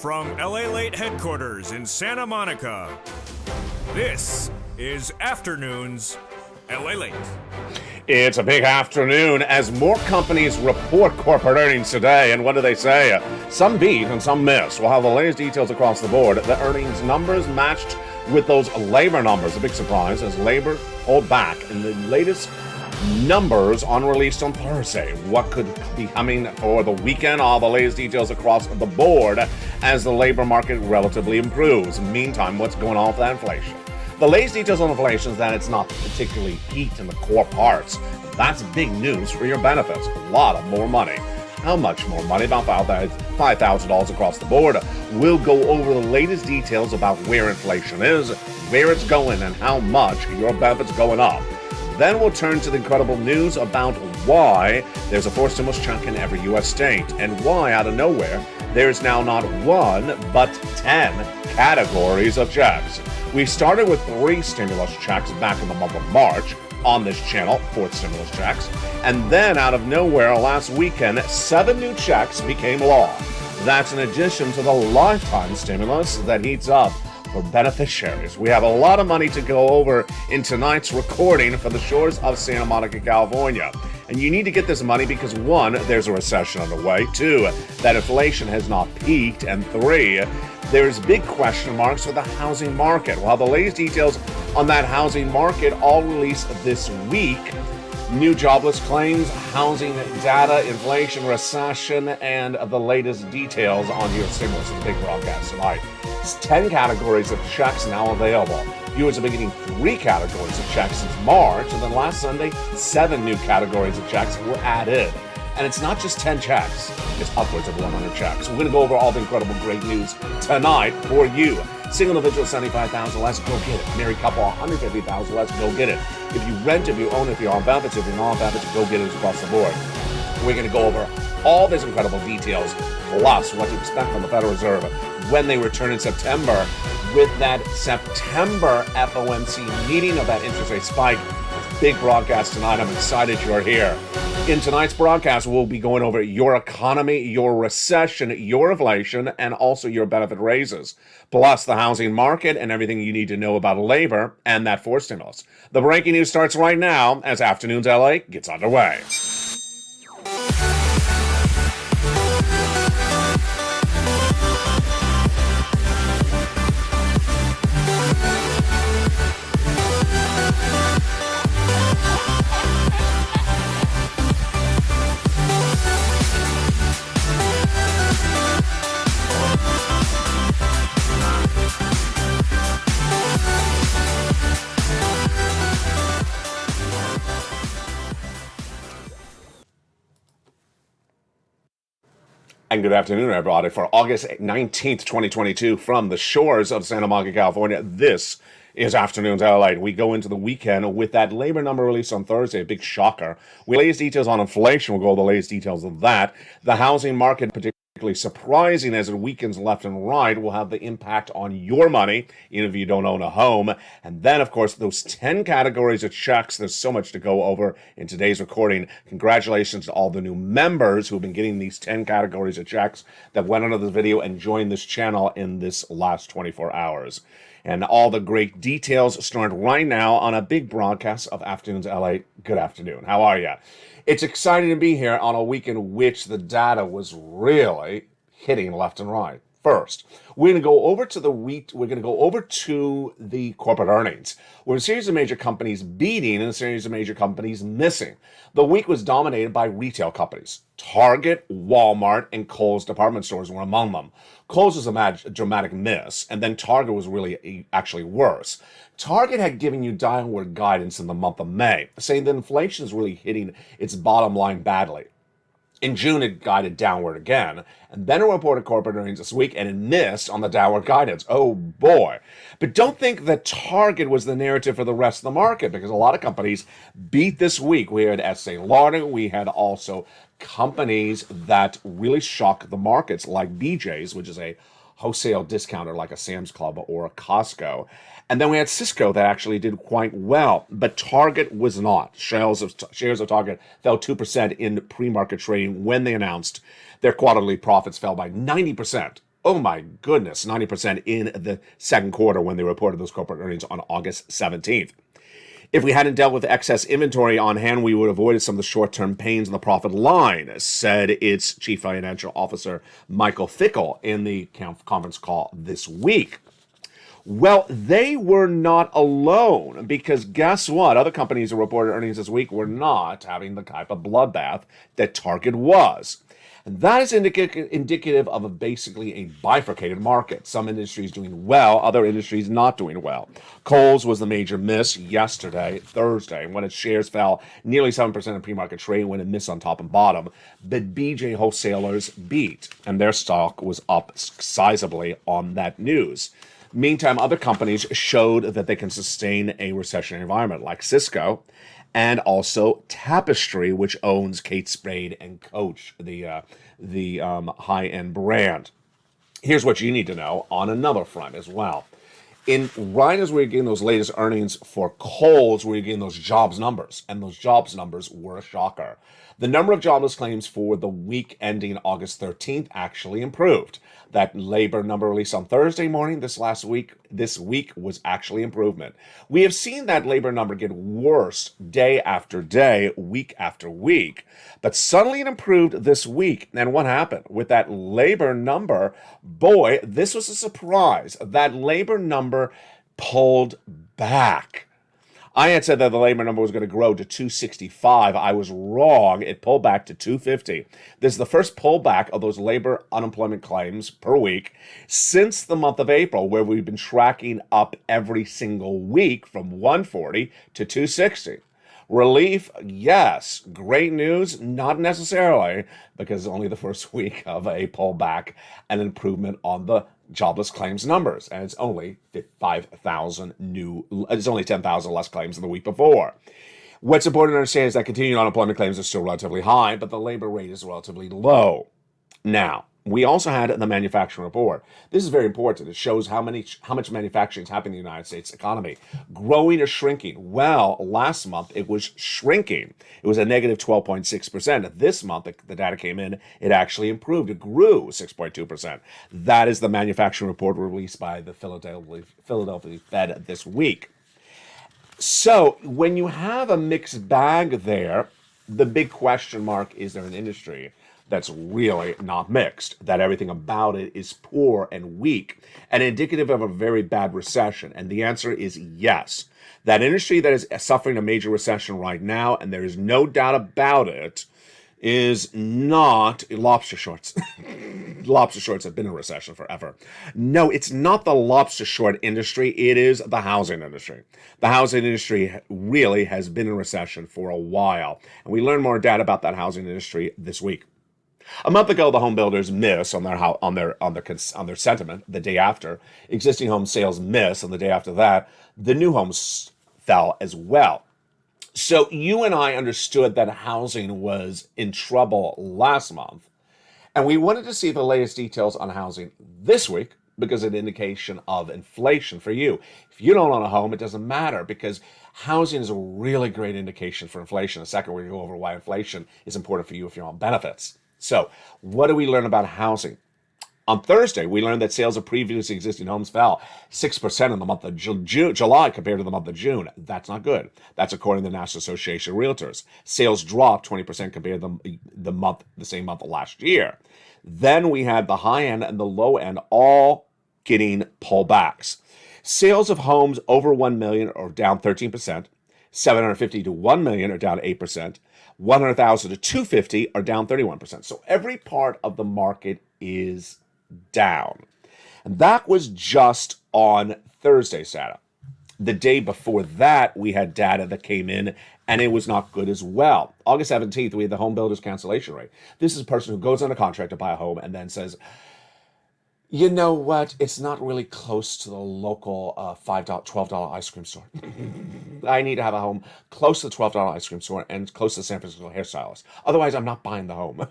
From LALATE headquarters in Santa Monica, this is Afternoons LALATE. It's a big afternoon as more companies report corporate earnings today. And what do they say? Some beat and some miss. We'll have the latest details across the board. The earnings numbers matched with those labor numbers. A big surprise as labor pulled back in the latest numbers unreleased on Thursday. What could be coming for the weekend? All the latest details across the board as the labor market relatively improves. Meantime, what's going on with that inflation? The latest details on inflation is that it's not particularly peaked in the core parts. That's big news for your benefits. A lot of more money. How much more money? About $5,000 across the board. We'll go over the latest details about where inflation is, where it's going, and how much your benefits going up. Then we'll turn to the incredible news about why there's a forced stimulus check in every U.S. state and why, out of nowhere, there's now not one, but 10 categories of checks. We started with 3 stimulus checks back in the month of March on this channel, 4th stimulus checks, and then out of nowhere last weekend, 7 new checks became law. That's in addition to the lifetime stimulus that heats up for beneficiaries. We have a lot of money to go over in tonight's recording for the shores of Santa Monica, California. And you need to get this money because 1, there's a recession underway, 2, that inflation has not peaked, and 3, there's big question marks for the housing market. Well, the latest details on that housing market all released this week. New jobless claims, housing data, inflation, recession, and the latest details on your stimulus in the big broadcast tonight. It's 10 categories of checks now available. Viewers have been getting 3 categories of checks since March, and then last Sunday, 7 new categories of checks were added. And it's not just 10 checks, it's upwards of 100 checks. We're going to go over all the incredible great news tonight for you. Single individual, $75,000 less, go get it. Married couple, $150,000 less, go get it. If you rent, if you own, if you're on benefits, if you're not on benefits, go get it across the board. We're going to go over all these incredible details, plus what to expect from the Federal Reserve when they return in September with that September FOMC meeting of that interest rate spike. Big broadcast tonight. I'm excited you're here. In tonight's broadcast, we'll be going over your economy, your recession, your inflation, and also your benefit raises, plus the housing market and everything you need to know about labor and that forced stimulus. The breaking news starts right now as Afternoons LA gets underway. And good afternoon, everybody. For August 19th, 2022, from the shores of Santa Monica, California, this is Afternoons LA. We go into the weekend with that labor number released on Thursday, a big shocker. We latest details on inflation. We'll go over the latest details of that. The housing market, particularly surprising as it weakens left and right, will have the impact on your money, even if you don't own a home. And then, of course, those 10 categories of checks. There's so much to go over in today's recording. Congratulations to all the new members who have been getting these 10 categories of checks that went under this video and joined this channel in this last 24 hours. And all the great details start right now on a big broadcast of Afternoons LA. Good afternoon. How are you? It's exciting to be here on a week in which the data was really hitting left and right. First, we're going to go over to the corporate earnings. We're a series of major companies beating and a series of major companies missing. The week was dominated by retail companies. Target, Walmart, and Kohl's department stores were among them. Kohl's was a dramatic miss, and then Target was really actually worse. Target had given you downward guidance in the month of May, saying that inflation is really hitting its bottom line badly. In June, it guided downward again, and then it reported corporate earnings this week, and it missed on the downward guidance. Oh boy. But don't think that Target was the narrative for the rest of the market, because a lot of companies beat this week. We had Estee Lauder, we had also companies that really shock the markets, like BJ's, which is a wholesale discounter like a Sam's Club or a Costco. And then we had Cisco that actually did quite well, but Target was not. Shares of Target fell 2% in pre-market trading when they announced their quarterly profits fell by 90%. Oh my goodness, 90% in the second quarter when they reported those corporate earnings on August 17th. If we hadn't dealt with excess inventory on hand, we would have avoided some of the short-term pains on the profit line, said its Chief Financial Officer, Michael Fickle, in the conference call this week. Well, they were not alone, because guess what? Other companies who reported earnings this week were not having the type of bloodbath that Target was. And that is indicative of basically a bifurcated market. Some industries doing well, other industries not doing well. Kohl's was the major miss yesterday, Thursday, when its shares fell nearly 7% in pre-market trade when it missed on top and bottom. But BJ Wholesalers beat, and their stock was up sizably on that news. Meantime, other companies showed that they can sustain a recessionary environment, like Cisco, and also Tapestry, which owns Kate Spade and Coach, the high-end brand. Here's what you need to know on another front as well. Right as we were getting those latest earnings for Kohl's, we were getting those jobs numbers, and those jobs numbers were a shocker. The number of jobless claims for the week ending August 13th actually improved. That labor number released on Thursday morning this week was actually improvement. We have seen that labor number get worse day after day, week after week, but suddenly it improved this week. And what happened with that labor number? Boy, this was a surprise. That labor number pulled back. I had said that the labor number was going to grow to 265. I was wrong. It pulled back to 250. This is the first pullback of those labor unemployment claims per week since the month of April, where we've been tracking up every single week from 140 to 260. Relief, yes. Great news, not necessarily, because it's only the first week of a pullback and improvement on the jobless claims numbers, and it's only 5,000 it's only 10,000 less claims than the week before. What's important to understand is that continuing unemployment claims are still relatively high, but the labor rate is relatively low. Now, we also had the manufacturing report. This is very important. It shows how much manufacturing is happening in the United States economy. Growing or shrinking? Well, last month it was shrinking. It was a negative 12.6%. This month, the data came in, it actually improved. It grew 6.2%. That is the manufacturing report released by the Philadelphia Fed this week. So when you have a mixed bag there, the big question mark is there an industry that's really not mixed, that everything about it is poor and weak and indicative of a very bad recession? And the answer is yes. That industry that is suffering a major recession right now, and there is no doubt about it, is not lobster shorts. Lobster shorts have been in a recession forever. No, it's not the lobster short industry. It is the housing industry. The housing industry really has been in recession for a while. And we learned more data about that housing industry this week. A month ago, the home builders miss on their sentiment. The day after, existing home sales miss, and the day after that, the new homes fell as well. So you and I understood that housing was in trouble last month, and we wanted to see the latest details on housing this week because it's an indication of inflation for you. If you don't own a home, it doesn't matter because housing is a really great indication for inflation. In a second, we're going to go over why inflation is important for you if you're on benefits. So, what do we learn about housing? On Thursday, we learned that sales of previously existing homes fell 6% in the month of July compared to the month of June. That's not good. That's according to the National Association of Realtors. Sales dropped 20% compared to the same month of last year. Then we had the high end and the low end all getting pullbacks. Sales of homes over 1 million are down 13%. 750 to 1 million are down 8%. 100,000 to 250 are down 31%. So every part of the market is down. And that was just on Thursday's data. The day before that, we had data that came in, and it was not good as well. August 17th, we had the home builder's cancellation rate. This is a person who goes on a contract to buy a home and then says, you know what? It's not really close to the local $12 ice cream store. I need to have a home close to the $12 ice cream store and close to the San Francisco hairstylist. Otherwise, I'm not buying the home.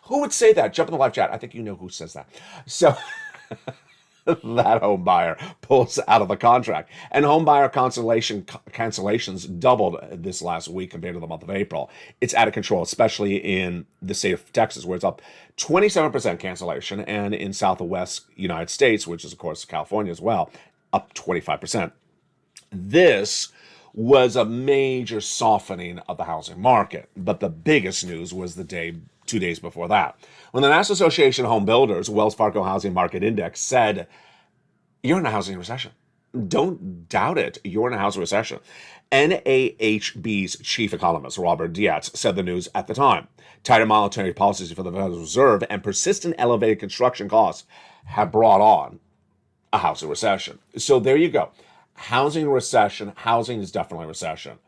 Who would say that? Jump in the live chat. I think you know who says that. So that home buyer pulls out of the contract. And home buyer cancellations doubled this last week compared to the month of April. It's out of control, especially in the state of Texas, where it's up 27% cancellation, and in Southwest United States, which is, of course, California as well, up 25%. This was a major softening of the housing market. But the biggest news was 2 days before that, when the National Association of Home Builders, Wells Fargo Housing Market Index, said, you're in a housing recession. Don't doubt it. You're in a housing recession. NAHB's chief economist, Robert Dietz, said the news at the time. Tighter monetary policies for the Federal Reserve and persistent elevated construction costs have brought on a housing recession. So there you go. Housing recession. Housing is definitely a recession.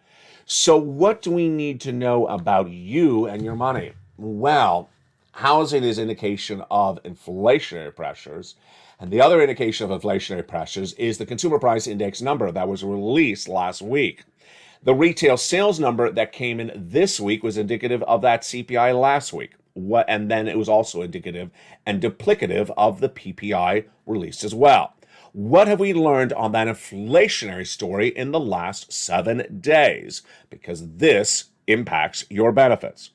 So what do we need to know about you and your money? Well, housing is an indication of inflationary pressures. And the other indication of inflationary pressures is the Consumer Price Index number that was released last week. The retail sales number that came in this week was indicative of that CPI last week. And then it was also indicative and duplicative of the PPI released as well. What have we learned on that inflationary story in the last 7 days? Because this impacts your benefits.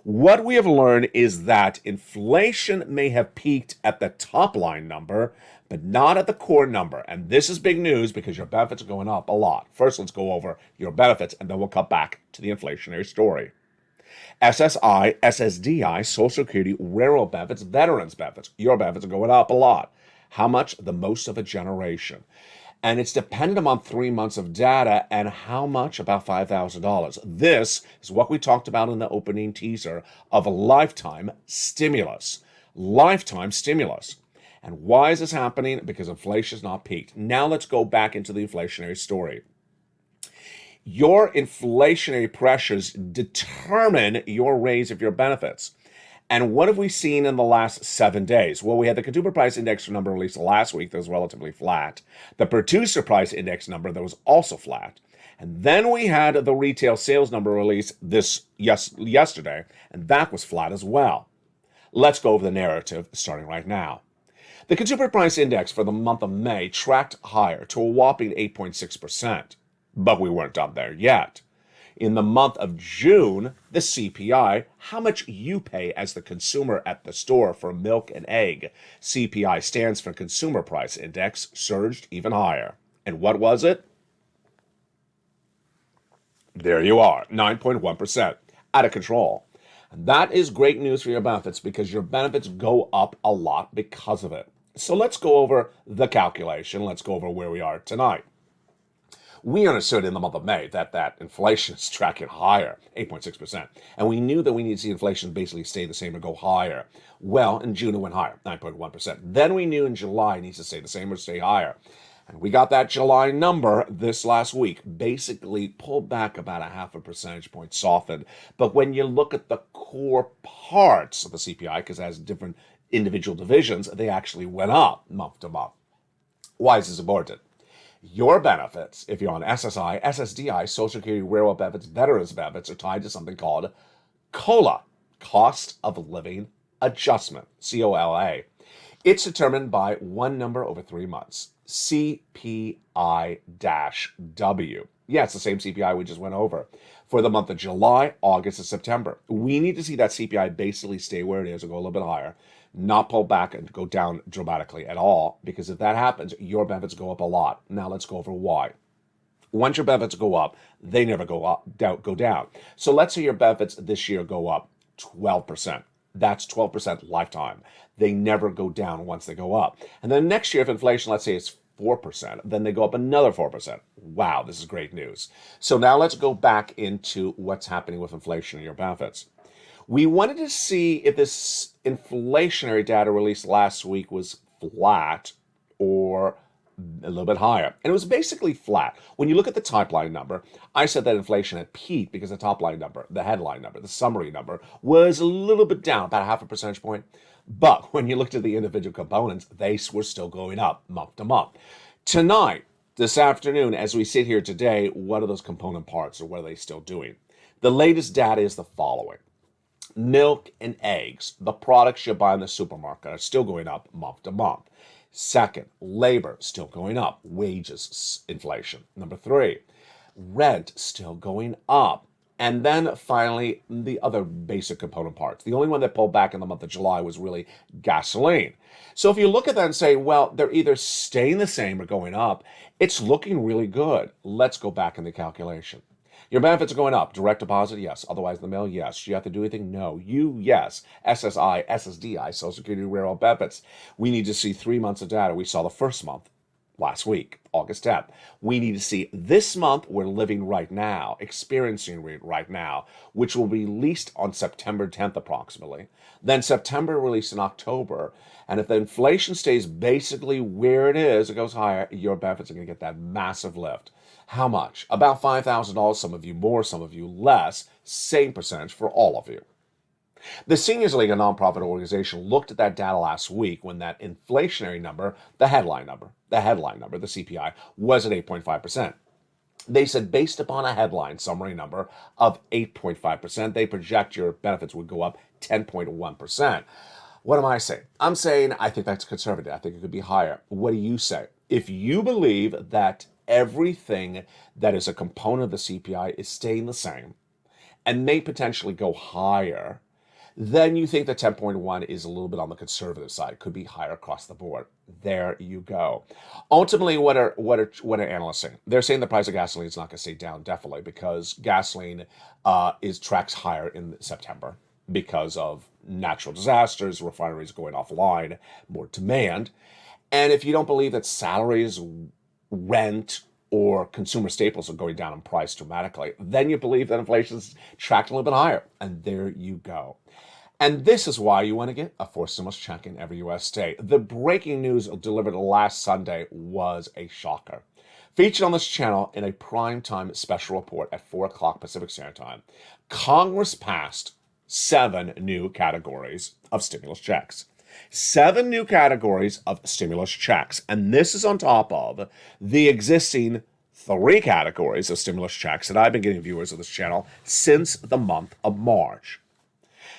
What we have learned is that inflation may have peaked at the top line number, but not at the core number. And this is big news because your benefits are going up a lot. First, let's go over your benefits, and then we'll cut back to the inflationary story. SSI, SSDI, Social Security, railroad benefits, veterans benefits. Your benefits are going up a lot. How much? The most of a generation. And it's dependent upon 3 months of data, and how much? About $5,000. This is what we talked about in the opening teaser of a lifetime stimulus. Lifetime stimulus. And why is this happening? Because inflation is not peaked. Now let's go back into the inflationary story. Your inflationary pressures determine your raise of your benefits. And what have we seen in the last 7 days? Well, we had the Consumer Price Index number released last week that was relatively flat. The Producer Price Index number that was also flat. And then we had the retail sales number released yesterday, and that was flat as well. Let's go over the narrative starting right now. The Consumer Price Index for the month of May tracked higher to a whopping 8.6%, but we weren't done there yet. In the month of June, the CPI, how much you pay as the consumer at the store for milk and egg, CPI stands for Consumer Price Index, surged even higher. And what was it? There you are, 9.1%, out of control. And that is great news for your benefits because your benefits go up a lot because of it. So let's go over the calculation. Let's go over where we are tonight. We understood in the month of May that inflation is tracking higher, 8.6%. And we knew that we need to see inflation basically stay the same or go higher. Well, in June it went higher, 9.1%. Then we knew in July it needs to stay the same or stay higher. And we got that July number this last week, basically pulled back about a half a percentage point, softened. But when you look at the core parts of the CPI, because it has different individual divisions, they actually went up month to month. Why is this important? Your benefits, if you're on SSI, SSDI, Social Security, railroad benefits, veterans benefits, are tied to something called COLA, Cost of Living Adjustment, COLA. It's determined by one number over 3 months, CPI-W. Yeah, it's the same CPI we just went over. For the month of July, August, and September. We need to see that CPI basically stay where it is or go a little bit higher, not pull back and go down dramatically at all, because if that happens, your benefits go up a lot. Now let's go over why. Once your benefits go up, they never go down. So let's say your benefits this year go up 12%. That's 12% lifetime. They never go down once they go up. And then next year, if inflation, let's say it's 4%, then they go up another 4%. Wow, this is great news. So now let's go back into what's happening with inflation and your benefits. We wanted to see if this inflationary data released last week was flat or a little bit higher. And it was basically flat. When you look at the top line number, I said that inflation had peaked because the top line number, the headline number, the summary number, was a little bit down, about a half a percentage point. But when you looked at the individual components, they were still going up month to month. Tonight, this afternoon, as we sit here today, what are those component parts, or what are they still doing? The latest data is the following. Milk and eggs, the products you buy in the supermarket, are still going up month to month. Second, labor still going up, wages inflation. Number three, rent still going up. And then finally, the other basic component parts. The only one that pulled back in the month of July was really gasoline. So if you look at that and say, well, they're either staying the same or going up, it's looking really good. Let's go back in the calculation. Your benefits are going up. Direct deposit, yes. Otherwise, the mail, yes. Do you have to do anything? No. You, yes. SSI, SSDI, Social Security Rural Benefits. We need to see 3 months of data. We saw the first month last week, August 10th. We need to see this month we're living right now, experiencing right now, which will be released on September 10th approximately. Then September released in October. And if the inflation stays basically where it is, it goes higher, your benefits are going to get that massive lift. How much? About $5,000, some of you more, some of you less, same percentage for all of you. The Seniors League, a nonprofit organization, looked at that data last week when that inflationary number, the headline number, the CPI, was at 8.5%. They said based upon a headline summary number of 8.5%, they project your benefits would go up 10.1%. What am I saying? I'm saying I think that's conservative. I think it could be higher. What do you say? If you believe that everything that is a component of the CPI is staying the same and may potentially go higher, then you think that 10.1 is a little bit on the conservative side, could be higher across the board. There you go. Ultimately, what are analysts saying? They're saying the price of gasoline is not going to stay down, definitely, because gasoline tracks higher in September because of natural disasters, refineries going offline, more demand. And if you don't believe that salaries, rent, or consumer staples are going down in price dramatically, then you believe that inflation's tracked a little bit higher. And there you go. And this is why you want to get a forced stimulus check in every U.S. state. The breaking news delivered last Sunday was a shocker. Featured on this channel in a primetime special report at 4 o'clock Pacific Standard Time, Congress passed 7 new categories of stimulus checks. 7 new categories of stimulus checks. And this is on top of the existing 3 categories of stimulus checks that I've been getting viewers of this channel since the month of March.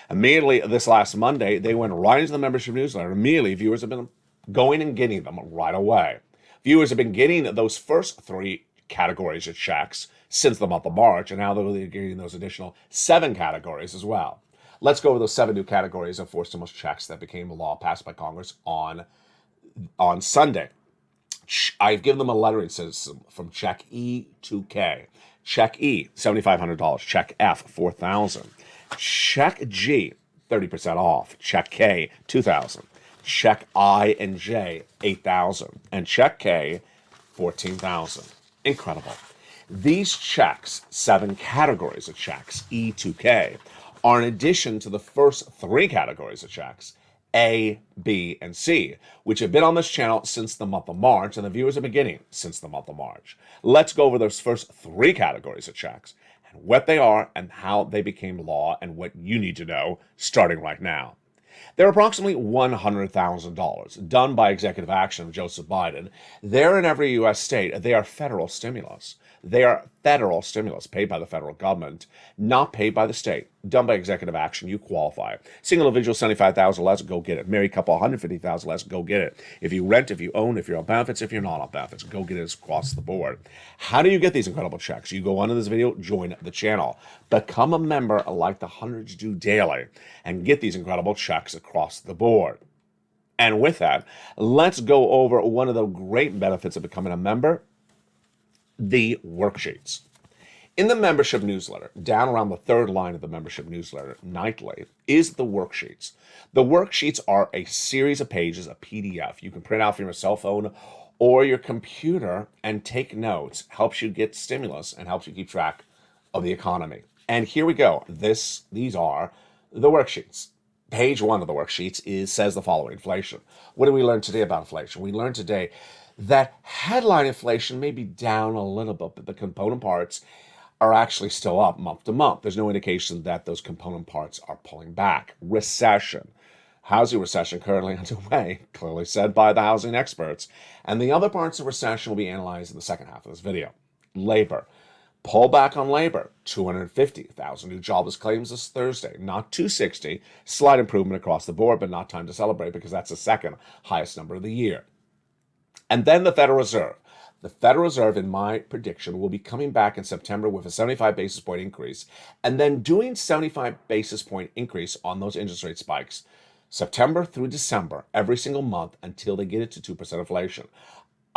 Immediately this last Monday, they went right into the membership newsletter. Immediately, viewers have been going and getting them right away. Viewers have been getting those first 3 categories of checks since the month of March, and now they're getting those additional 7 categories as well. Let's go over those 7 new categories of forced stimulus checks that became law passed by Congress on Sunday. I've given them a lettering system from Check E to K. Check E, $7,500. Check F, $4,000. Check G, 30% off. Check K, $2,000. Check I and J, $8,000. And Check K, $14,000. Incredible. These checks, 7 categories of checks, E to K, are in addition to the first 3 categories of checks, A, B, and C, which have been on this channel since the month of March, and the viewers have been getting since the month of March. Let's go over those first 3 categories of checks, and what they are, and how they became law, and what you need to know starting right now. They're approximately $100,000 done by executive action of Joseph Biden. They're in every U.S. state. They are federal stimulus. They are federal stimulus paid by the federal government, not paid by the state. Done by executive action, you qualify. Single individual, $75,000 less, go get it. Married couple, $150,000 less, go get it. If you rent, if you own, if you're on benefits, if you're not on benefits, go get it across the board. How do you get these incredible checks? You go onto this video, join the channel. Become a member like the hundreds do daily and get these incredible checks across the board. And with that, let's go over one of the great benefits of becoming a member, the worksheets. In the membership newsletter, down around the 3rd line of the membership newsletter nightly, is the worksheets. The worksheets are a series of pages, a PDF. You can print out from your cell phone or your computer and take notes. Helps you get stimulus and helps you keep track of the economy. And here we go. These are the worksheets. Page 1 of the worksheets says the following: inflation. What did we learn today about inflation? We learned today that headline inflation may be down a little bit, but the component parts are actually still up month to month. There's no indication that those component parts are pulling back. Recession. Housing recession currently underway, clearly said by the housing experts. And the other parts of recession will be analyzed in the second half of this video. Labor. Pull back on labor. 250,000 new jobless claims this Thursday, not 260. Slight improvement across the board, but not time to celebrate because that's the second highest number of the year. And then the Federal Reserve. The Federal Reserve, in my prediction, will be coming back in September with a 75 basis point increase, and then doing 75 basis point increase on those interest rate spikes, September through December, every single month until they get it to 2% inflation.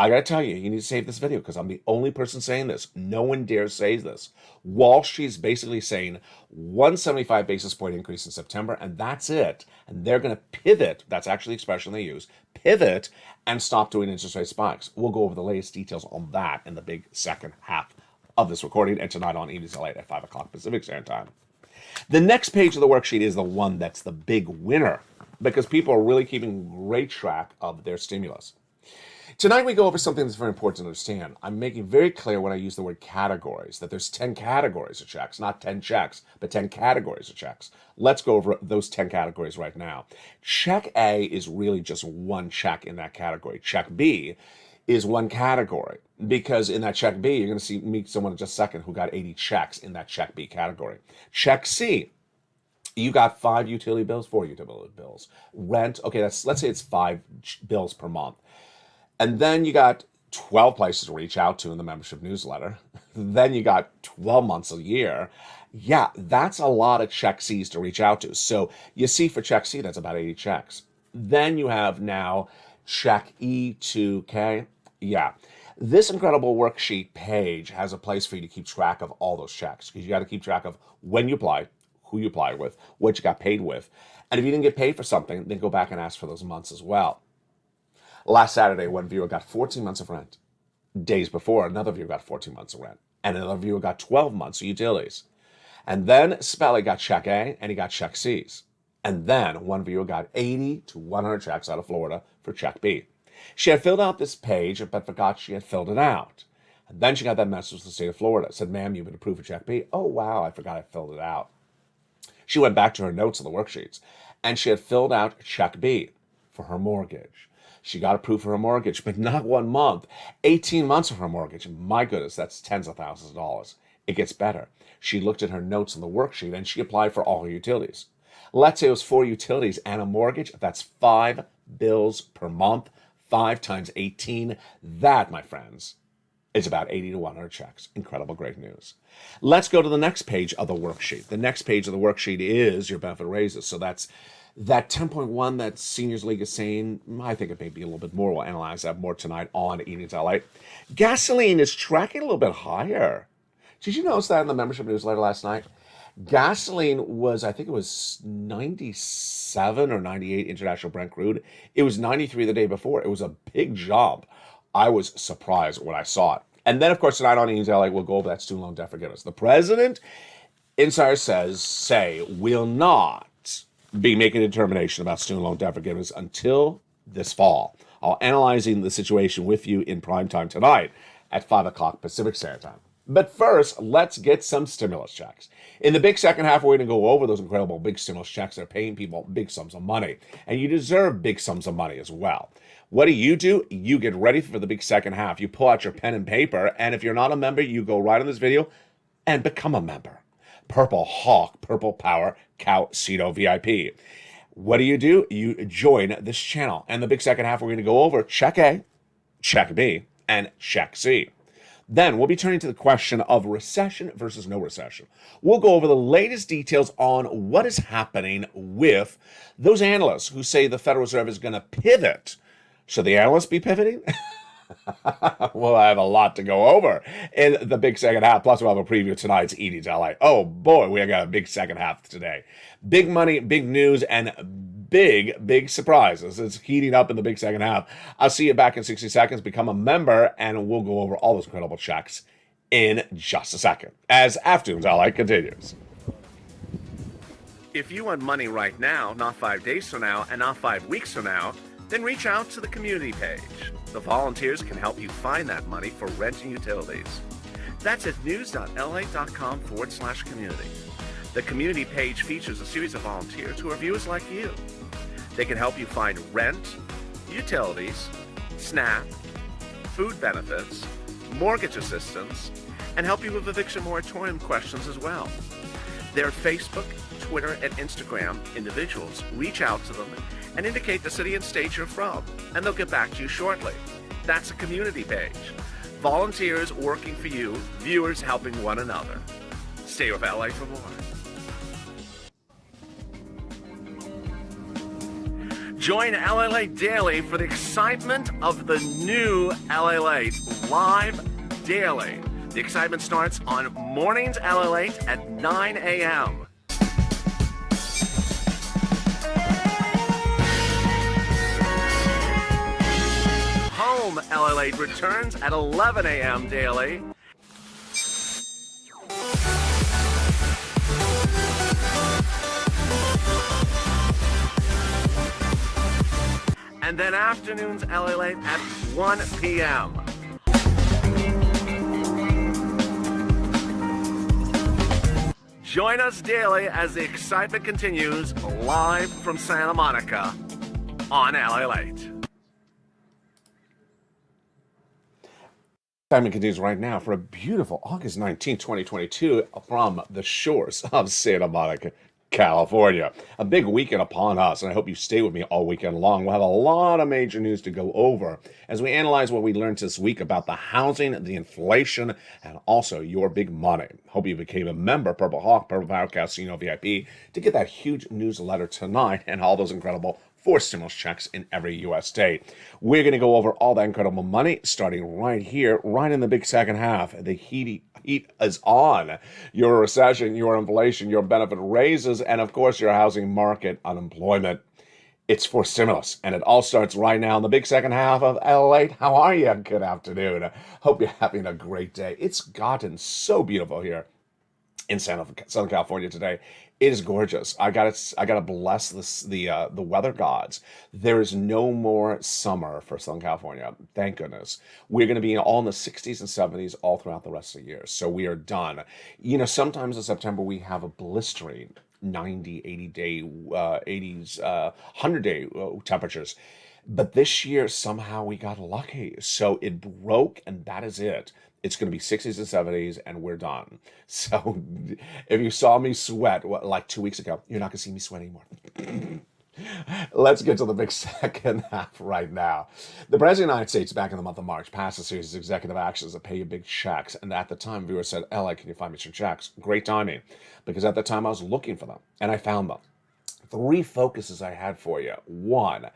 I gotta tell you, you need to save this video because I'm the only person saying this. No one dares say this. Wall Street's basically saying 175 basis point increase in September, and that's it. And they're gonna pivot, that's actually the expression they use, pivot and stop doing interest rate spikes. We'll go over the latest details on that in the big second half of this recording, and tonight on Evenings LALATE at 5 o'clock Pacific Standard Time. The next page of the worksheet is the one that's the big winner because people are really keeping great track of their stimulus. Tonight we go over something that's very important to understand. I'm making very clear when I use the word categories, that there's 10 categories of checks, not 10 checks, but 10 categories of checks. Let's go over those 10 categories right now. Check A is really just one check in that category. Check B is one category because in that check B, you're going to meet someone in just a second who got 80 checks in that check B category. Check C, you got 5 utility bills, 4 utility bills. Rent, okay, let's say it's 5 bills per month. And then you got 12 places to reach out to in the membership newsletter. Then you got 12 months a year. Yeah, that's a lot of check C's to reach out to. So you see for check C, that's about 80 checks. Then you have now check E to K. Yeah, this incredible worksheet page has a place for you to keep track of all those checks because you got to keep track of when you applied, who you applied with, what you got paid with. And if you didn't get paid for something, then go back and ask for those months as well. Last Saturday, one viewer got 14 months of rent. Days before, another viewer got 14 months of rent. And another viewer got 12 months of utilities. And then Spelly got check A and he got check C's. And then one viewer got 80 to 100 checks out of Florida for check B. She had filled out this page, but forgot she had filled it out. And then she got that message from the state of Florida. It said, ma'am, you've been approved for check B. Oh, wow, I forgot I filled it out. She went back to her notes on the worksheets, and she had filled out check B for her mortgage. She got approved for her mortgage, but not 1 month. 18 months of her mortgage. My goodness, that's tens of thousands of dollars. It gets better. She looked at her notes on the worksheet, and she applied for all her utilities. Let's say it was 4 utilities and a mortgage. That's 5 bills per month. 5 times 18. That, my friends, is about 80 to 100 checks. Incredible, great news. Let's go to the next page of the worksheet. The next page of the worksheet is your benefit raises. So that's that 10.1 that Seniors League is saying. I think it may be a little bit more. We'll analyze that more tonight on Evenings LALATE. Gasoline is tracking a little bit higher. Did you notice that in the membership newsletter last night? Gasoline was, I think it was 97 or 98 international Brent crude. It was 93 the day before. It was a big jump. I was surprised when I saw it. And then, of course, tonight on Evenings LALATE, we'll go over that student loan debt forgiveness. The president, insiders say will not be making a determination about student loan debt forgiveness until this fall. I'll analyzing the situation with you in prime time tonight at 5 o'clock Pacific Standard Time. But first, let's get some stimulus checks. In the big second half, we're going to go over those incredible big stimulus checks that are paying people big sums of money. And you deserve big sums of money as well. What do? You get ready for the big second half. You pull out your pen and paper, and if you're not a member, you go right on this video and become a member. Purple Hawk, Purple Power, Cow Cedo VIP. What do? You join this channel. And the big second half, we're going to go over check A, check B, and check C. Then we'll be turning to the question of recession versus no recession. We'll go over the latest details on what is happening with those analysts who say the Federal Reserve is going to pivot. Should the analysts be pivoting? Well, I have a lot to go over in the big second half. Plus, we'll have a preview of tonight's Evenings LALATE. Oh, boy, we got a big second half today. Big money, big news, and big surprises. It's heating up in the big second half. I'll see you back in 60 seconds. Become a member, and we'll go over all those incredible checks in just a second as Afternoons LALATE continues. If you want money right now, not 5 days from now, and not 5 weeks from now, then reach out to the community page. The volunteers can help you find that money for rent and utilities. That's at news.la.com/community. The community page features a series of volunteers who are viewers like you. They can help you find rent, utilities, SNAP, food benefits, mortgage assistance, and help you with eviction moratorium questions as well. Their Facebook, Twitter, and Instagram individuals reach out to them and indicate the city and state you're from, and they'll get back to you shortly. That's a community page. Volunteers working for you, viewers helping one another. Stay with LA for more. Join LALATE daily for the excitement of the new LALATE live daily. The excitement starts on mornings LALATE at 9 a.m. Home LALATE returns at 11 a.m. daily. And then afternoons LALATE at 1 p.m. Join us daily as the excitement continues live from Santa Monica on LALATE. Time continues right now for a beautiful August 19, 2022 from the shores of Santa Monica, California. A big weekend upon us, and I hope you stay with me all weekend long. We'll have a lot of major news to go over as we analyze what we learned this week about the housing, the inflation, and also your big money. Hope you became a member, Purple Hawk, Purple Power Casino VIP, to get that huge newsletter tonight and all those incredible 4 stimulus checks in every U.S. state. We're going to go over all that incredible money starting right here, right in the big second half. The heat is on. Your recession, your inflation, your benefit raises, and of course your housing market unemployment. It's for stimulus, and it all starts right now in the big second half of LALATE. How are you? Good afternoon. Hope you're having a great day. It's gotten so beautiful here in Southern California today. It is gorgeous. I gotta bless the weather gods. There is no more summer for Southern California. Thank goodness. We're gonna be all in the 60s and 70s all throughout the rest of the year. So we are done. You know, sometimes in September we have a blistering 90, 80-day, 80s, 100-day temperatures. But this year, somehow we got lucky. So it broke, and that is it. It's going to be 60s and 70s, and we're done. So if you saw me sweat like 2 weeks ago, you're not going to see me sweat anymore. Let's get to the big second half right now. The President of the United States, back in the month of March, passed a series of executive actions that pay you big checks. And at the time, viewers said, LA, can you find me some checks? Great timing, because at the time I was looking for them, and I found them. 3 focuses I had for you. 1,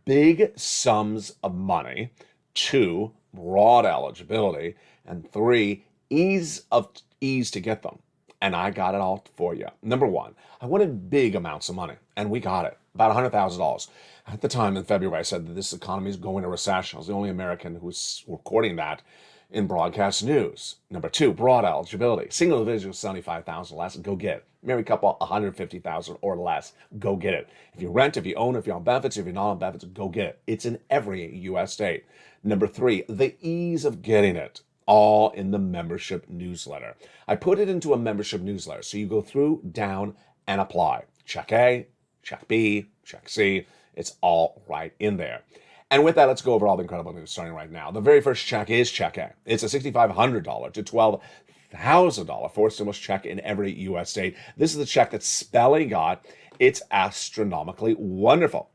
big sums of money. 2, broad eligibility. And 3, ease to get them. And I got it all for you. Number 1, I wanted big amounts of money, and we got it, about $100,000. At the time in February, I said that this economy is going to recession. I was the only American who was recording that in broadcast news. Number 2, broad eligibility. Single individual, $75,000 or less, go get it. Married couple, $150,000 or less, go get it. If you rent, if you own, if you're on benefits, if you're not on benefits, go get it. It's in every U.S. state. Number 3, the ease of getting it. All in the membership newsletter. I put it into a membership newsletter. So you go through, down, and apply. Check A, check B, check C. It's all right in there. And with that, let's go over all the incredible news starting right now. The very first check is check A. It's a $6,500 to $12,000 for stimulus check in every U.S. state. This is the check that Spelly got. It's astronomically wonderful.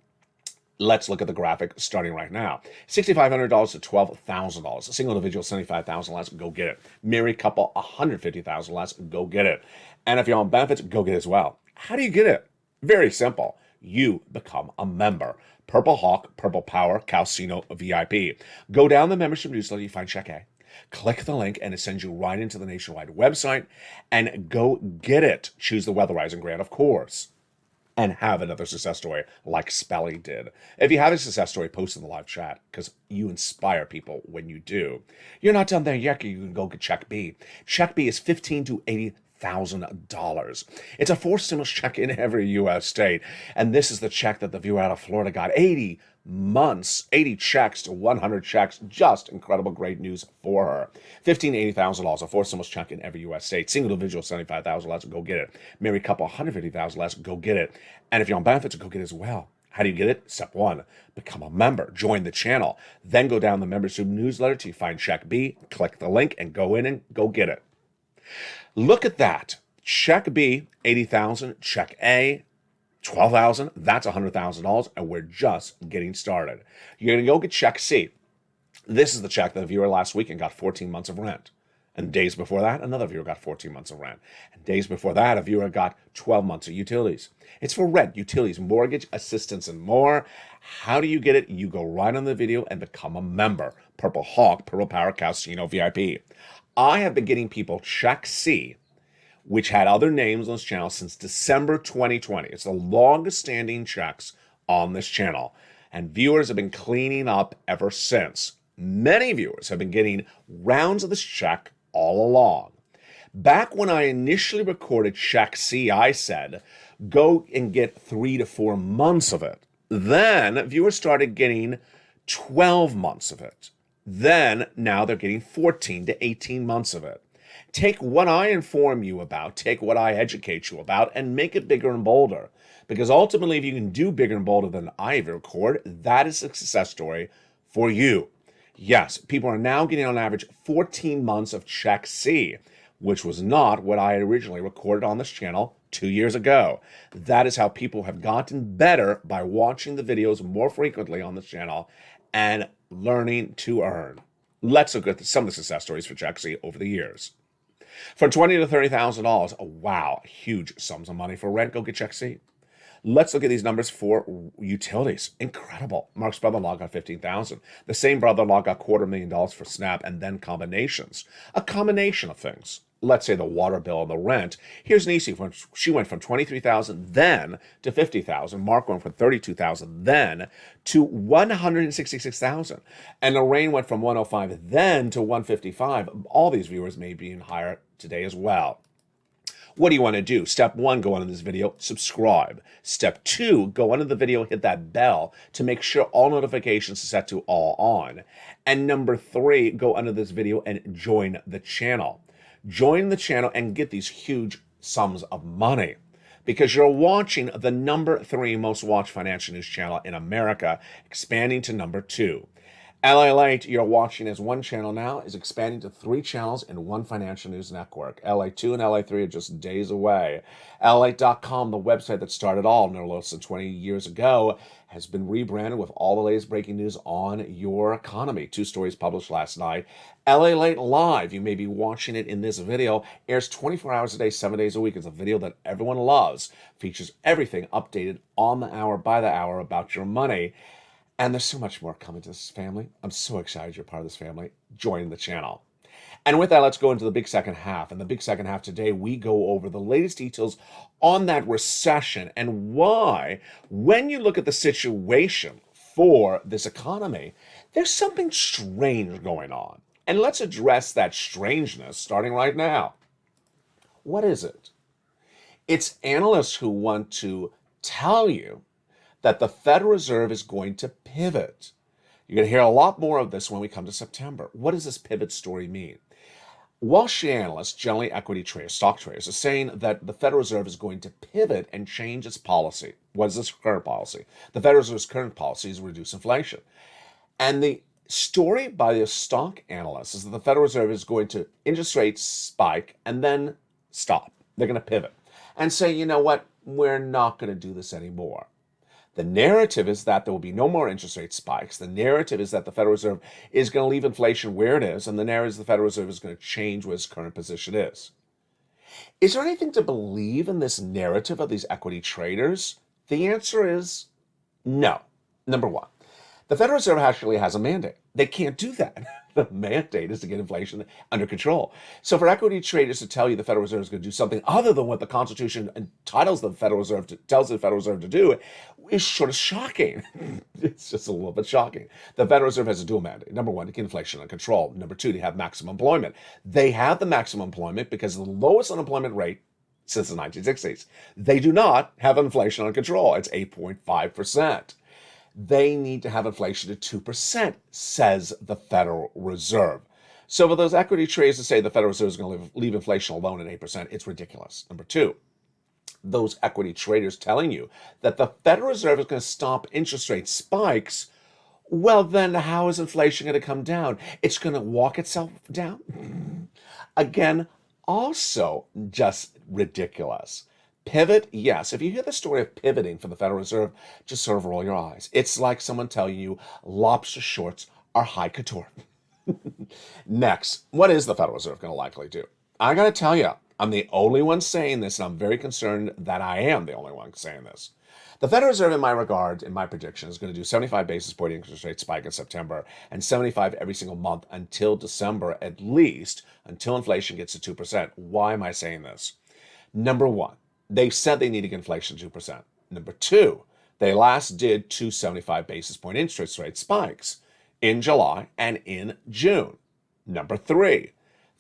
Let's look at the graphic starting right now. $6,500 to $12,000. A single individual, $75,000 less, go get it. Married couple, $150,000 less, go get it. And if you're on benefits, go get it as well. How do you get it? Very simple. You become a member. Purple Hawk, Purple Power, Casino VIP. Go down the membership newsletter, you find Check A. Click the link and it sends you right into the nationwide website and go get it. Choose the Weatherizing grant, of course. And have another success story like Spelly did. If you have a success story, post in the live chat because you inspire people when you do. You're not done there yet. You can go get Check B. Check B is $15,000 to $80,000. It's a 4 stimulus check in every U.S. state. And this is the check that the viewer out of Florida got. 80 months, 80 checks to 100 checks. Just incredible, great news for her. $15,000 to $80,000, a 4 stimulus check in every U.S. state. Single individual, $75,000 less, go get it. Married couple, $150,000 less, go get it. And if you're on benefits, go get it as well. How do you get it? Step 1, become a member. Join the channel. Then go down the membership newsletter till you find Check B. Click the link and go in and go get it. Look at that. Check B, $80,000. Check A, $12,000. That's $100,000, and we're just getting started. You're going to go get Check C. This is the check that a viewer last weekend got 14 months of rent. And days before that, another viewer got 14 months of rent. And days before that, a viewer got 12 months of utilities. It's for rent, utilities, mortgage, assistance, and more. How do you get it? You go right on the video and become a member. Purple Hawk, Purple Power Casino VIP. I have been getting people Check C, which had other names on this channel since December 2020. It's the longest standing checks on this channel. And viewers have been cleaning up ever since. Many viewers have been getting rounds of this check all along. Back when I initially recorded Check C, I said, go and get 3 to 4 months of it. Then viewers started getting 12 months of it. Then now they're getting 14 to 18 months of it. Take what I inform you about, take what I educate you about, and make it bigger and bolder. Because ultimately, if you can do bigger and bolder than I ever record, that is a success story for you. Yes, people are now getting on average 14 months of Check C, which was not what I had originally recorded on this channel 2 years ago. That is how people have gotten better by watching the videos more frequently on this channel and learning to earn. Let's look at some of the success stories for Check C over the years. From $20,000 to $30,000, wow, huge sums of money for rent. Go get Check C. Let's look at these numbers for utilities. Incredible. Mark's brother-in-law got $15,000. The same brother-in-law got $250,000 for SNAP and then combinations. A combination of things. Let's say the water bill and the rent. Here's Nisi. She went from $23,000 then to $50,000. Mark went from $32,000 then to $166,000. And Lorraine went from $105,000 then to $155,000. All these viewers may be in higher today as well. What do you want to do? Step 1, go under this video, subscribe. Step 2, go under the video, hit that bell to make sure all notifications are set to all on. And number 3, go under this video and join the channel. Join the channel and get these huge sums of money because you're watching the number 3 most watched financial news channel in America, expanding to number 2. LALATE, you're watching as one channel now, is expanding to 3 channels in one financial news network. LA2 and LA3 are just days away. LALATE.com, the website that started all no less than 20 years ago, has been rebranded with all the latest breaking news on your economy. 2 stories published last night. LALATE Live, you may be watching it in this video, airs 24 hours a day, 7 days a week. It's a video that everyone loves. Features everything updated on the hour, by the hour about your money. And there's so much more coming to this family. I'm so excited you're part of this family. Join the channel. And with that, let's go into the big second half. In the big second half today, we go over the latest details on that recession and why, when you look at the situation for this economy, there's something strange going on. And let's address that strangeness starting right now. What is it? It's analysts who want to tell you that the Federal Reserve is going to pivot. You're going to hear a lot more of this when we come to September. What does this pivot story mean? Wall Street analysts, generally equity traders, stock traders, are saying that the Federal Reserve is going to pivot and change its policy. What is this current policy? The Federal Reserve's current policy is reduce inflation. And the story by the stock analysts is that the Federal Reserve is going to interest rates spike and then stop. They're going to pivot and say, you know what, we're not going to do this anymore. The narrative is that there will be no more interest rate spikes. The narrative is that the Federal Reserve is going to leave inflation where it is, and the narrative is the Federal Reserve is going to change what its current position is. Is there anything to believe in this narrative of these equity traders? The answer is no. Number 1, the Federal Reserve actually has a mandate. They can't do that. The mandate is to get inflation under control. So for equity traders to tell you the Federal Reserve is going to do something other than what the Constitution entitles the Federal Reserve to, tells the Federal Reserve to do is sort of shocking. It's just a little bit shocking. The Federal Reserve has a dual mandate. Number 1, to get inflation under control. Number 2, to have maximum employment. They have the maximum employment because of the lowest unemployment rate since the 1960s. They do not have inflation under control. It's 8.5%. They need to have inflation to 2%, says the Federal Reserve. So for those equity traders to say the Federal Reserve is going to leave inflation alone at 8%, it's ridiculous. Number 2, those equity traders telling you that the Federal Reserve is going to stop interest rate spikes, well, then how is inflation going to come down? It's going to walk itself down? Again, also just ridiculous. Pivot, yes. If you hear the story of pivoting for the Federal Reserve, just sort of roll your eyes. It's like someone telling you lobster shorts are high couture. Next, what is the Federal Reserve going to likely do? I got to tell you, I'm the only one saying this, and I'm very concerned that I am the only one saying this. The Federal Reserve, in my regard, in my prediction, is going to do 75 basis point interest rate spike in September and 75 every single month until December, at least, until inflation gets to 2%. Why am I saying this? Number one, they said they need to get inflation to 2%. Number two, they last did 275 basis point interest rate spikes in July and in June. Number three,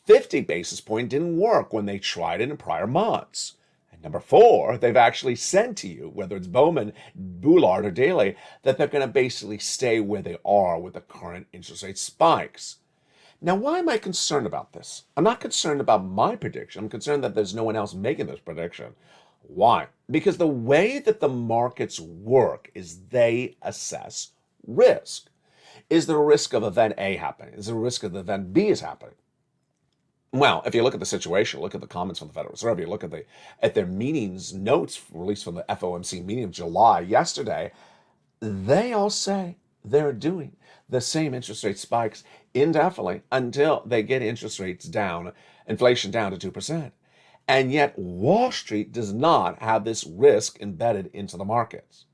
50 basis point didn't work when they tried it in prior months. And number four, they've actually said to you, whether it's Bowman, Boulard, or Daly, that they're going to basically stay where they are with the current interest rate spikes. Now, why am I concerned about this? I'm not concerned about my prediction. I'm concerned that there's no one else making this prediction. Why? Because the way that the markets work is they assess risk. Is there a risk of event A happening? Is there a risk of event B is happening? Well, if you look at the situation, look at the comments from the Federal Reserve, you look at their meetings notes released from the FOMC meeting of July yesterday, they all say they're doing the same interest rate spikes indefinitely until they get interest rates down, inflation down to 2%. And yet Wall Street does not have this risk embedded into the markets.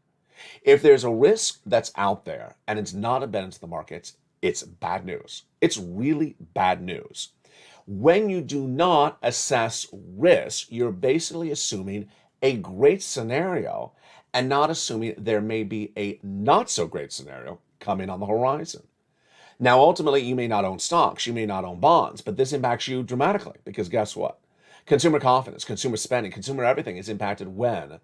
If there's a risk that's out there and it's not embedded into the markets, it's bad news. It's really bad news. When you do not assess risk, you're basically assuming a great scenario and not assuming there may be a not so great scenario coming on the horizon. Now, ultimately, you may not own stocks, you may not own bonds, but this impacts you dramatically because guess what? Consumer confidence, consumer spending, consumer everything is impacted when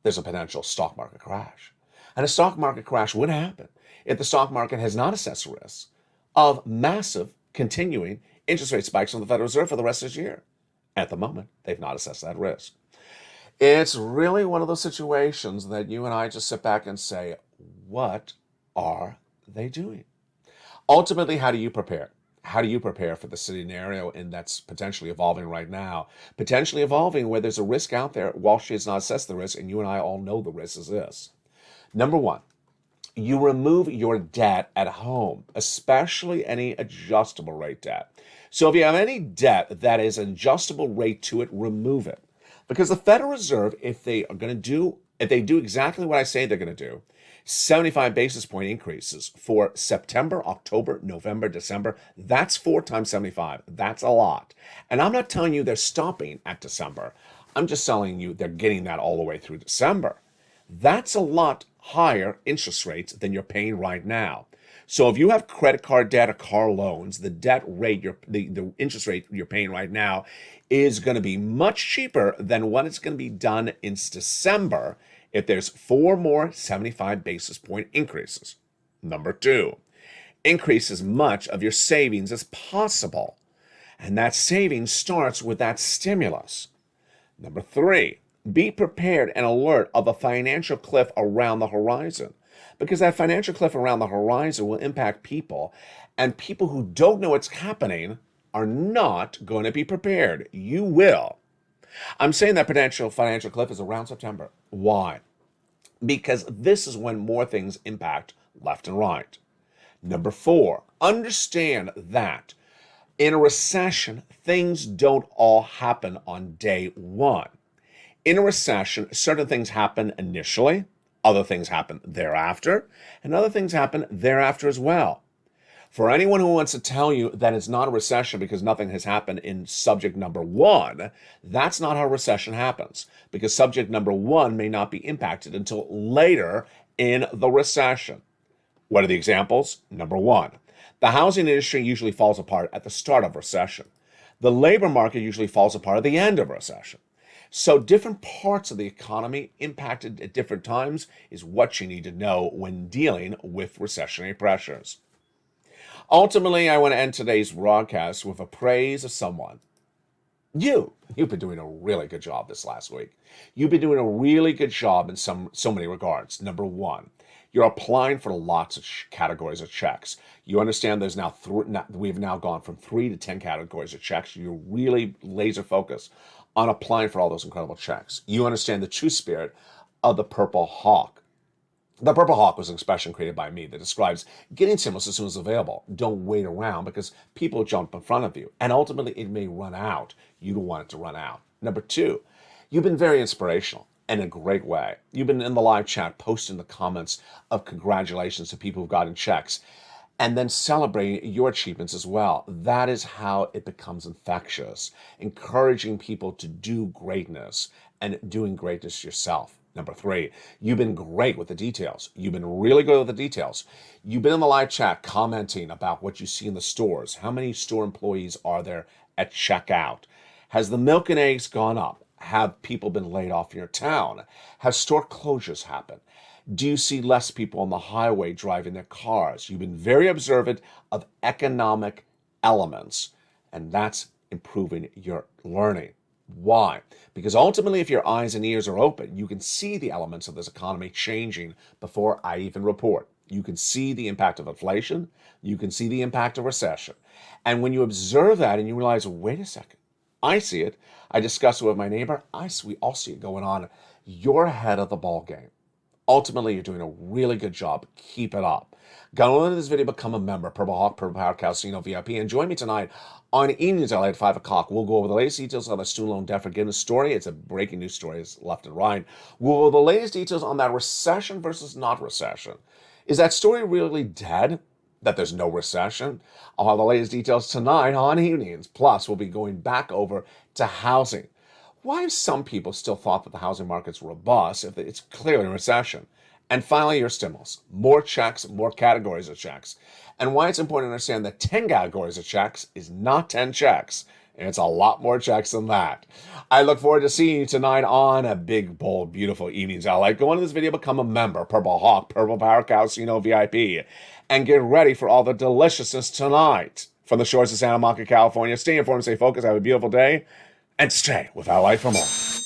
there's a potential stock market crash. And a stock market crash would happen if the stock market has not assessed risks of massive continuing interest rate spikes from the Federal Reserve for the rest of this year. At the moment, they've not assessed that risk. It's really one of those situations that you and I just sit back and say, what are they doing? Ultimately, how do you prepare? How do you prepare for the scenario that's potentially evolving right now? Potentially evolving where there's a risk out there. Wall Street has not assessed the risk, and you and I all know the risk is this. Number one, you remove your debt at home, especially any adjustable rate debt. So if you have any debt that is an adjustable rate to it, remove it. Because the Federal Reserve, if they do exactly what I say they're going to do, 75 basis point increases for September, October, November, December, that's 4 times 75. That's a lot. And I'm not telling you they're stopping at December. I'm just telling you they're getting that all the way through December. That's a lot higher interest rates than you're paying right now. So if you have credit card debt or car loans, the debt rate, the interest rate you're paying right now is going to be much cheaper than what it's going to be done in December if there's 4 more 75 basis point increases. Number two, increase as much of your savings as possible. And that savings starts with that stimulus. Number three, be prepared and alert of a financial cliff around the horizon, because that financial cliff around the horizon will impact people, and people who don't know what's happening are not going to be prepared. You will. I'm saying that potential financial cliff is around September. Why? Because this is when more things impact left and right. Number four, understand that in a recession, things don't all happen on day one. In a recession, certain things happen initially, other things happen thereafter, and other things happen thereafter as well. For anyone who wants to tell you that it's not a recession because nothing has happened in subject number one, that's not how a recession happens, because subject number one may not be impacted until later in the recession. What are the examples? Number one, the housing industry usually falls apart at the start of a recession. The labor market usually falls apart at the end of a recession. So different parts of the economy impacted at different times is what you need to know when dealing with recessionary pressures. Ultimately, I want to end today's broadcast with a praise of someone. You've been doing a really good job this last week. You've been doing a really good job in so many regards. Number one, you're applying for lots of categories of checks. You understand there's now we've now gone from 3 to 10 categories of checks. You're really laser focused on applying for all those incredible checks. You understand the true spirit of the Purple Hawk. The Purple Hawk was an expression created by me that describes getting stimulus as soon as available. Don't wait around because people jump in front of you, and ultimately it may run out. You don't want it to run out. Number two, you've been very inspirational in a great way. You've been in the live chat posting the comments of congratulations to people who've gotten checks and then celebrating your achievements as well. That is how it becomes infectious, encouraging people to do greatness and doing greatness yourself. Number three, you've been great with the details. You've been really good with the details. You've been in the live chat commenting about what you see in the stores. How many store employees are there at checkout? Has the milk and eggs gone up? Have people been laid off in your town? Have store closures happened? Do you see less people on the highway driving their cars? You've been very observant of economic elements, and that's improving your learning. Why? Because ultimately, if your eyes and ears are open, you can see the elements of this economy changing before I even report. You can see the impact of inflation. You can see the impact of recession. And when you observe that and you realize, wait a second, I see it. I discuss it with my neighbor. We all see it going on. You're ahead of the ball game. Ultimately, you're doing a really good job. Keep it up. Go on to this video, become a member, Purple Hawk, Purple Power Casino VIP, and join me tonight on Evenings LA at 5 o'clock. We'll go over the latest details on the student loan debt forgiveness story. It's a breaking news story, it's left and right. We'll go over the latest details on that recession versus not recession. Is that story really dead? That there's no recession? I'll have the latest details tonight on Evenings. Plus, we'll be going back over to housing. Why have some people still thought that the housing market's robust if it's clearly in recession? And finally, your stimulus. More checks, more categories of checks. And why it's important to understand that 10 categories of checks is not 10 checks. And it's a lot more checks than that. I look forward to seeing you tonight on a big, bold, beautiful Evenings LA. Go into this video, become a member, Purple Hawk, Purple Power Casino VIP, and get ready for all the deliciousness tonight. From the shores of Santa Monica, California, stay informed, stay focused, have a beautiful day, and stay with LA for more.